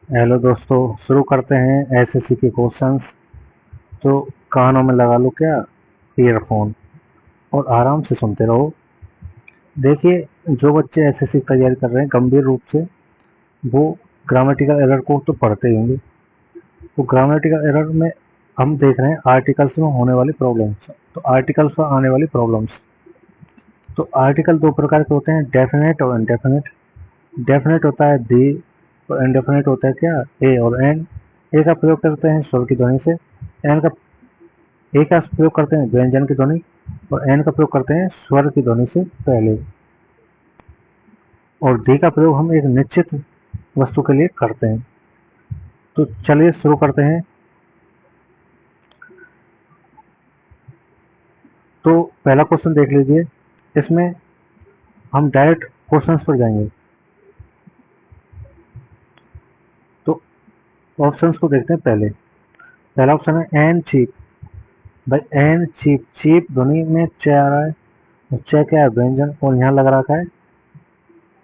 Hello दोस्तों, शुरू करते हैं एसएससी के क्वेश्चंस। तो कानों में लगा लो क्या ईयरफोन और आराम से सुनते रहो। देखिए, जो बच्चे एसएससी की तैयारी कर रहे हैं गंभीर रूप से, वो ग्रामेटिकल एरर को तो पढ़ते ही होंगे। तो ग्रामेटिकल एरर में हम देख रहे हैं आर्टिकल्स में होने वाली प्रॉब्लम्स। तो आर्टिकल्स में आने वाली प्रॉब्लम्स, तो आर्टिकल दो प्रकार के होते हैं, डेफिनेट और इनडेफिनेट। डेफिनेट होता है दी और इनडेफिनेट होता है क्या ए और एन। ए का प्रयोग करते हैं स्वर की ध्वनि से, एन का ए का प्रयोग करते हैं व्यंजन की ध्वनि, और एन का प्रयोग करते हैं स्वर की ध्वनि से पहले, और डी का प्रयोग हम एक निश्चित वस्तु के लिए करते हैं। तो चलिए शुरू करते हैं। तो पहला क्वेश्चन देख लीजिए, इसमें हम डायरेक्ट क्वेश्चंस पर जाएंगे। तो ऑप्शंस को देखते हैं। पहला ऑप्शन है एन चीप। भाई एन चीप, चीप ध्वनि में च आ रहा है, और च क्या है व्यंजन, और यहाँ लग रखा है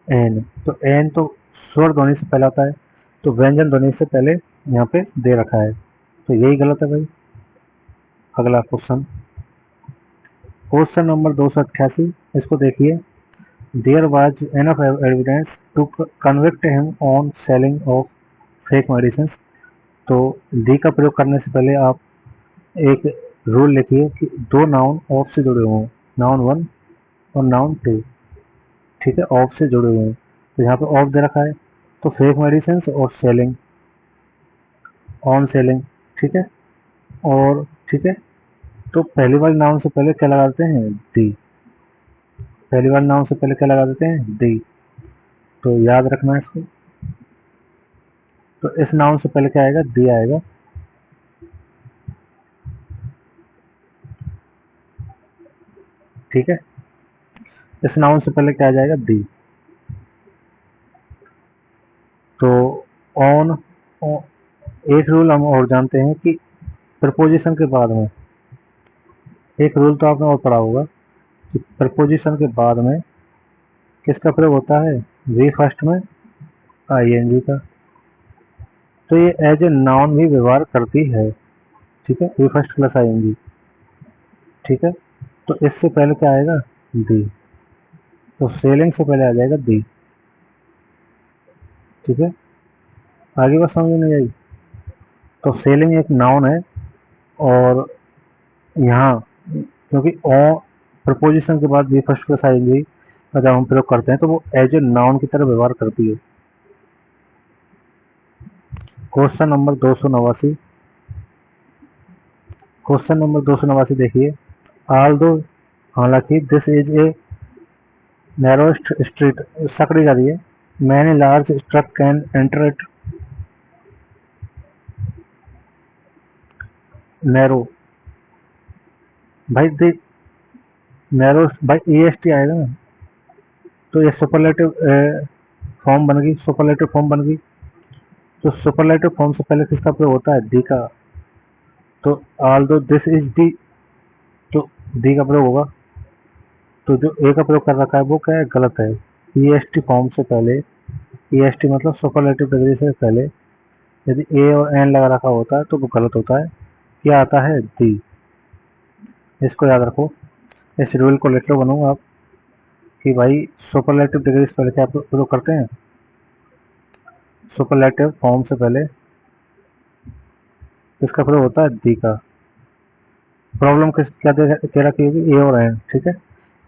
एन। तो एन तो स्वर ध्वनि से पहले आता है, तो व्यंजन ध्वनि से पहले यहाँ पे दे रखा है, तो यही गलत है भाई। अगला क्वेश्चन, क्वेश्चन नंबर 288, इसको देखिए। There was enough evidence to convict him on selling of fake medicine. तो डी का प्रयोग करने से पहले आप एक रूल लिखिए कि दो नाउन ऑफ से जुड़े हुए हैं, नाउन वन और नाउन टू। ठीक है, ऑफ से जुड़े हुए हैं, तो यहाँ पे ऑफ दे रखा है, तो फेक मेडिसिन और सेलिंग, ऑन सेलिंग। ठीक है, और ठीक है, तो पहली वाले नाउन से पहले क्या लगा देते हैं डी। पहली वाले नाउन से पहले क्या लगा देते हैं डी, तो याद रखना है इसको। तो इस नाउन से पहले क्या आएगा, डी आएगा। ठीक है, इस नाउन से पहले क्या आ जाएगा, डी। तो ऑन, एक रूल हम और जानते हैं कि प्रपोजिशन के बाद में, एक रूल तो आपने और पढ़ा होगा कि प्रपोजिशन के बाद में किसका प्रयोग होता है, वी फर्स्ट में आईएनजी का। तो ये एज ए नाउन भी व्यवहार करती है। ठीक है, वी फर्स्ट प्लस आईएनजी। ठीक है, तो इससे पहले क्या आएगा, डी। तो सेलिंग से पहले आ जाएगा डी। ठीक है, आगे बात समझ में नहीं आई। तो सेलिंग एक नाउन है, और यहाँ क्योंकि ओ प्रपोजिशन के बाद वी फर्स्ट प्लस आईएनजी का जब हम प्रयोग करते हैं तो वो एज ए नाउन की तरह व्यवहार करती है। क्वेश्चन नंबर 289, क्वेश्चन नंबर 289 देखिए। ऑल्दो, हालांकि this is a नैरोस्ट street, Sakri जा रही है, many large truck can enter it. Narrow, भाई देख, नैरो भाई ई एस टी आएगा ना, तो ये सुपरलेटिव फॉर्म बन गई, सुपरलेटिव फॉर्म बन गई। तो सुपरलेटिव फॉर्म से पहले किसका प्रयोग होता है, डी का। तो ऑल्दो दिस इज डी, तो डी का प्रयोग होगा। तो जो ए का प्रयोग कर रखा है वो क्या है, गलत है। ई एस टी फॉर्म से पहले, ई एस टी मतलब सुपरलेटिव डिग्री से पहले यदि ए और एन लगा रखा होता है तो वो गलत होता है। क्या आता है, डी। इसको याद रखो, इस रूल को लिख लो बनूंगा आप कि भाई सुपरलेटिव डिग्री से पहले क्या प्रयोग करते हैं, सुपरलेटिव फॉर्म से पहले इसका प्रयोग होता है डी का। प्रॉब्लम किस क्या कह रखी होगी, ए और एन। ठीक है,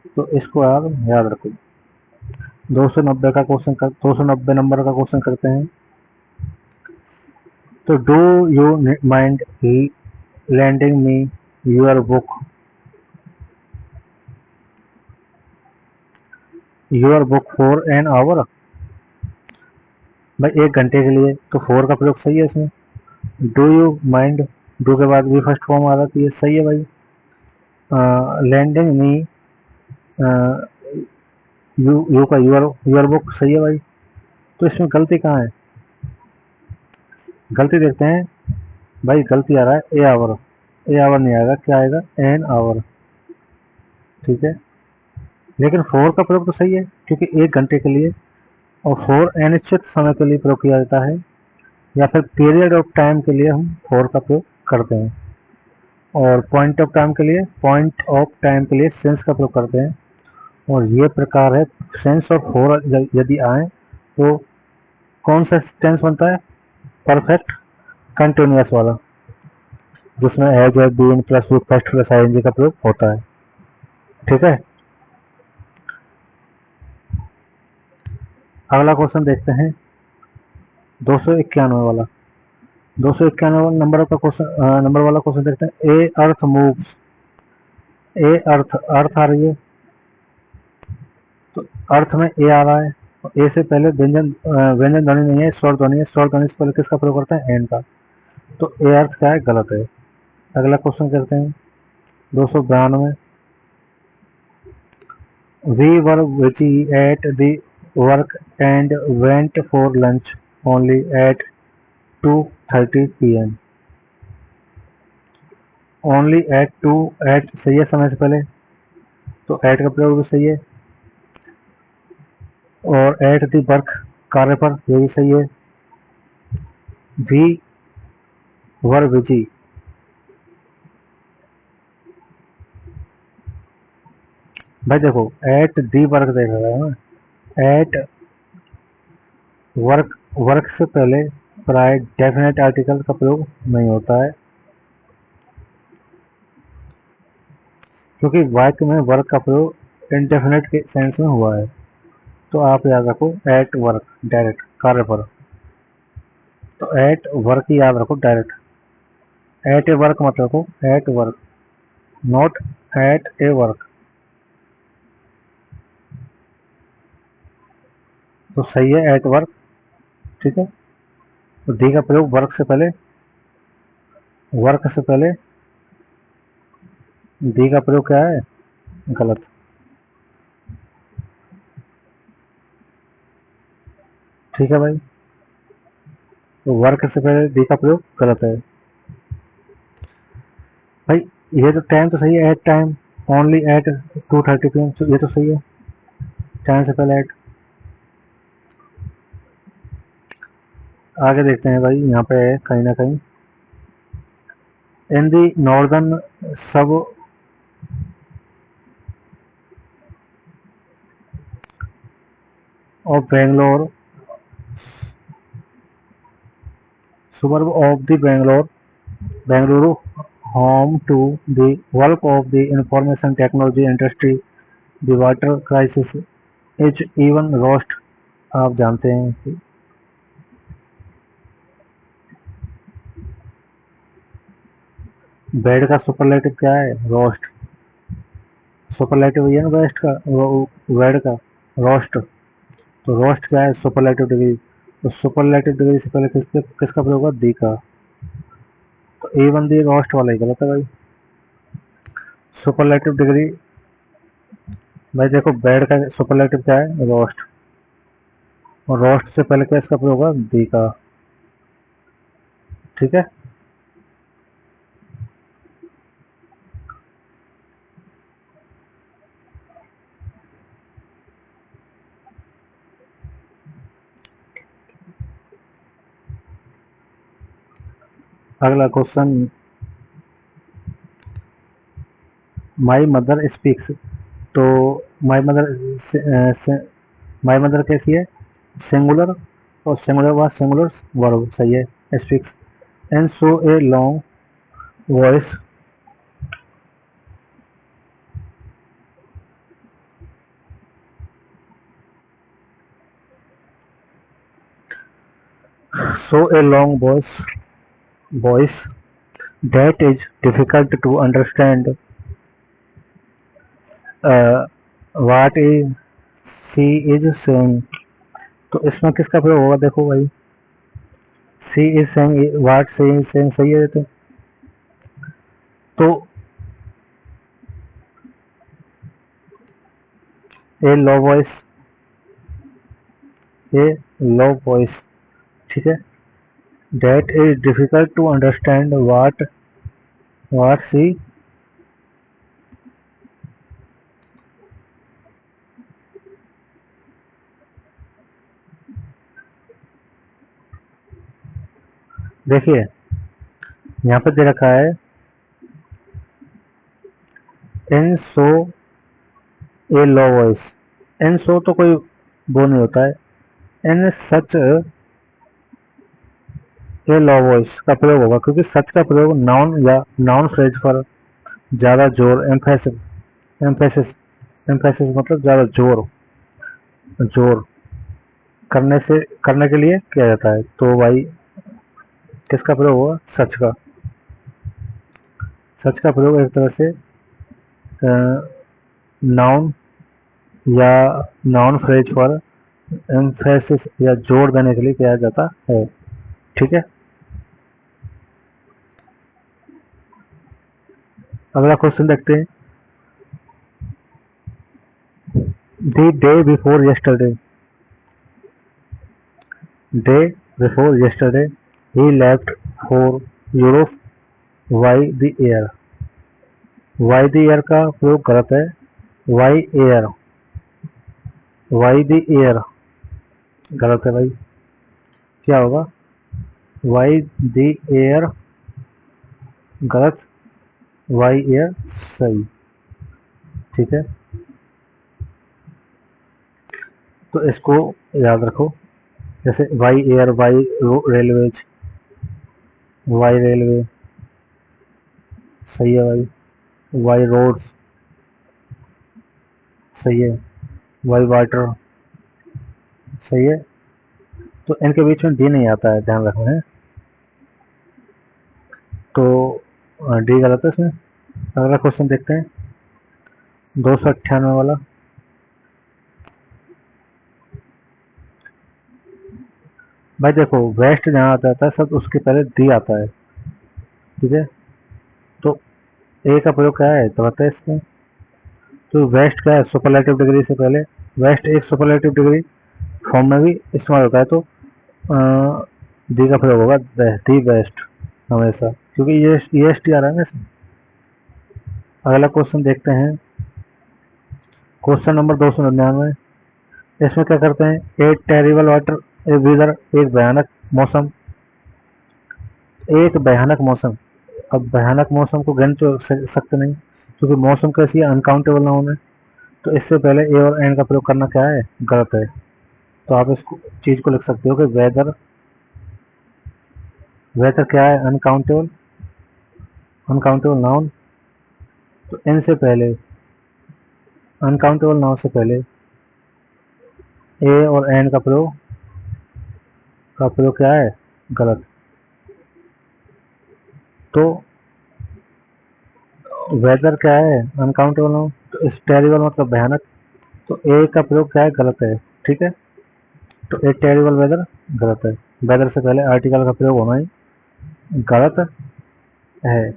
तो इसको आप याद रखो। 290 का क्वेश्चन कर, 290 नंबर का क्वेश्चन करते हैं। तो do you mind landing me your book for an hour. भाई एक घंटे के लिए, तो फोर का प्रयोग सही है इसमें। डू यू माइंड, डू के बाद भी फर्स्ट फॉर्म आ जाती है, सही है भाई। लैंडिंग मी, यू का यूर बुक, सही है भाई। तो इसमें गलती कहाँ है, गलती देखते हैं। भाई गलती आ रहा है ए आवर, ए आवर नहीं आएगा, क्या आएगा, एन आवर। ठीक है, लेकिन फोर का प्रयोग तो सही है क्योंकि एक घंटे के लिए, और फोर अनिश्चित समय के लिए प्रयोग किया जाता है। या फिर पीरियड ऑफ टाइम के लिए हम फॉर का प्रयोग करते हैं, और पॉइंट ऑफ टाइम के लिए सिंस का प्रयोग करते हैं। और ये प्रकार है सिंस और फॉर यदि आए तो कौन सा टेंस बनता है, परफेक्ट कंटिन्यूअस वाला, जिसमें has have been plus V first plus ING का प्रयोग होता है। ठीक है, अगला क्वेश्चन देखते हैं 291 वाला। 291 नंबर वाला क्वेश्चन देखते हैं। ए अर्थ मूव्स, ए अर्थ आ रही है, तो अर्थ में ए आ रहा है, ए से पहले व्यंजन ध्वनि नहीं है, स्वर ध्वनि है। स्वर ध्वनि से पहले किसका प्रयोग करते हैं, एन का। तो ए अर्थ क्या है, गलत है। अगला क्वेश्चन करते हैं 292। We were busy at the work and went for lunch only at 2:30 PM। Only at सही है समय से पहले, तो एट का प्रयोग भी सही है। और एट द वर्क कार्य पर, ये भी सही है। वी वर बिजी, भाई देखो एट दी वर्क देख रहा है ना, एट वर्क से पहले प्राय डेफिनेट आर्टिकल का प्रयोग नहीं होता है, क्योंकि वाक्य में वर्क का प्रयोग इंडेफिनेट के सेंस में हुआ है। तो आप याद रखो एट वर्क डायरेक्ट कार्य पर, तो एट वर्क ही याद रखो डायरेक्ट। एट ए वर्क मत रखो, at work, not at A work. तो सही है एट वर्क। ठीक है, तो दी का प्रयोग वर्क से पहले, वर्क से पहले दी का प्रयोग क्या है, गलत। ठीक है भाई, तो वर्क से पहले दी का प्रयोग गलत है भाई। ये तो टाइम तो सही है, at time only at 2:30 PM, तो ये तो सही है, टाइम से पहले एट। आगे देखते हैं भाई, यहाँ पे है कहीं ना कहीं। इन दी नॉर्दर्न सब of Bangalore, suburb of the Bengaluru, home to the bulk of the information technology industry, the water crisis is even worse। आप जानते हैं कि बेड का सुपरलेटिव क्या है, रोस्ट। सुपरलेटिव ये ना बेस्ट का, बेड का रोस्ट। तो रोस्ट क्या है, सुपरलेटिव डिग्री। तो सुपरलेटिव डिग्री से पहले किसका प्रयोग होगा, दी का। तो ए वन दी रोस्ट वाला ही गलत है भाई। सुपरलेटिव डिग्री, भाई देखो बेड का सुपरलेटिव क्या है, रोस्ट, और रोस्ट से पहले क्या इसका प्रयोग होगा, दी का। ठीक है, अगला क्वेश्चन। माई मदर स्पीक्स, तो माई मदर कैसी है, सिंगुलर, और सिंगुलर वर्ब सिंगुलर वर्ब, सही है speaks. And so a long voice, so a long voice that is difficult to understand what is she is saying. तो इसमें किसका प्रयोग होगा, देखो भाई, she is saying, what she is saying, सही है। तो ए लो वॉइस, ए लो वॉइस, ठीक है, that is difficult to understand what she, देखिए यहाँ पे दे रखा है and so a low voice. And so तो कोई वो नहीं होता है, एन सच ए लो वॉइस का प्रयोग होगा, क्योंकि सच का प्रयोग नाउन या नाउन फ्रेज पर ज्यादा जोर, एम्फेसिस एम्फेसिस एम्फेसिस मतलब ज्यादा जोर जोर करने के लिए किया जाता है। तो भाई किसका प्रयोग होगा? सच का। सच का प्रयोग एक तरह से नाउन या नाउन फ्रेज पर एम्फेसिस या जोर देने के लिए किया जाता है। ठीक है, अगला क्वेश्चन देखते हैं। The day before yesterday, day before yesterday he left for Europe by the air। by the air का प्रयोग गलत है, by air, by the air गलत है भाई। क्या होगा? by the air गलत, by air सही। ठीक है, तो इसको याद रखो। जैसे by air, by railways, by railway सही है भाई, वाई रोड्स सही है, वाई वाटर सही है। तो इनके बीच में डी नहीं आता है, ध्यान रखना है। तो डी गलत है इसमें। अगला क्वेश्चन देखते हैं 298 वाला। भाई देखो वेस्ट जहाँ आता है सब उसके पहले डी आता है। ठीक है, तो ए का प्रयोग क्या है तो बताए इसमें। तो वेस्ट क्या है? सुपरलेटिव डिग्री से पहले वेस्ट एक सुपरलेटिव डिग्री फॉर्म में भी इस्तेमाल होता है। तो डी का प्रयोग होगा दी बेस्ट हमेशा, क्योंकि ये एस टी आ रहा है ना इसमें। अगला क्वेश्चन देखते हैं, क्वेश्चन नंबर 299। इसमें क्या करते हैं? A terrible water a weather, एक भयानक मौसम, एक भयानक मौसम। अब भयानक मौसम को गिन तो सकते नहीं, क्योंकि मौसम कैसी है? अनकाउंटेबल नाउन है। तो इससे पहले ए और एन का प्रयोग करना क्या है? गलत है। तो आप इस चीज को लिख सकते हो कि वेदर, वेदर क्या है? Uncountable, uncountable noun. तो इनसे पहले अनकाउंटेबल नाउन से पहले ए और एन का प्रयोग क्या है? गलत। तो वेदर क्या है? Uncountable noun. तो इस टेरिबल मतलब भयानक, तो ए का प्रयोग क्या है? गलत है। ठीक है, तो ए टेरिबल वेदर गलत है। वेदर से पहले आर्टिकल का प्रयोग होना ही गलत है।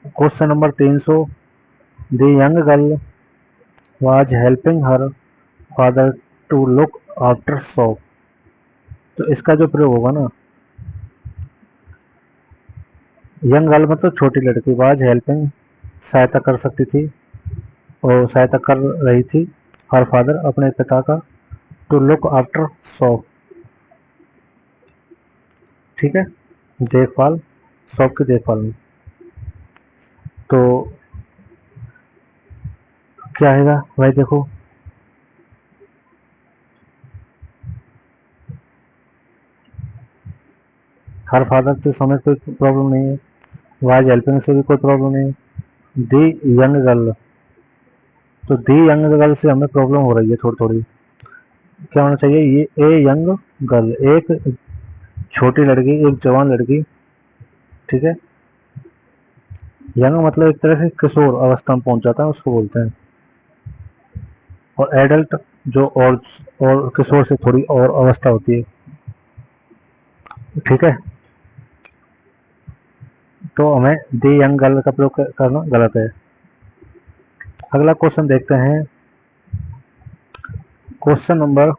Question number 300। The young girl was helping her father to look after shop. तो इसका जो प्रयोग होगा ना, यंग गर्ल मतलब छोटी लड़की, वाज हेल्पिंग सहायता कर सकती थी और सहायता कर रही थी हर फादर अपने पिता का, टू लुक आफ्टर शॉप। ठीक है, देखभाल, शॉप की देखभाल में। तो क्या आएगा भाई? देखो हर फादर से समय कोई प्रॉब्लम नहीं है, वाज हेल्पिंग से भी कोई प्रॉब्लम नहीं है। दी यंग गर्ल, तो दी यंग गर्ल से हमें प्रॉब्लम हो रही है थोड़ी थोड़ी। क्या होना चाहिए? ये ए यंग गर्ल, एक छोटी लड़की, एक जवान लड़की। ठीक है, यंग मतलब एक तरह से किशोर अवस्था में पहुंच जाता है उसको बोलते हैं, और एडल्ट जो और किशोर से थोड़ी और अवस्था होती है। ठीक है, तो हमें दी यंग गर्ल का प्रयोग करना गलत है। अगला क्वेश्चन देखते हैं, क्वेश्चन नंबर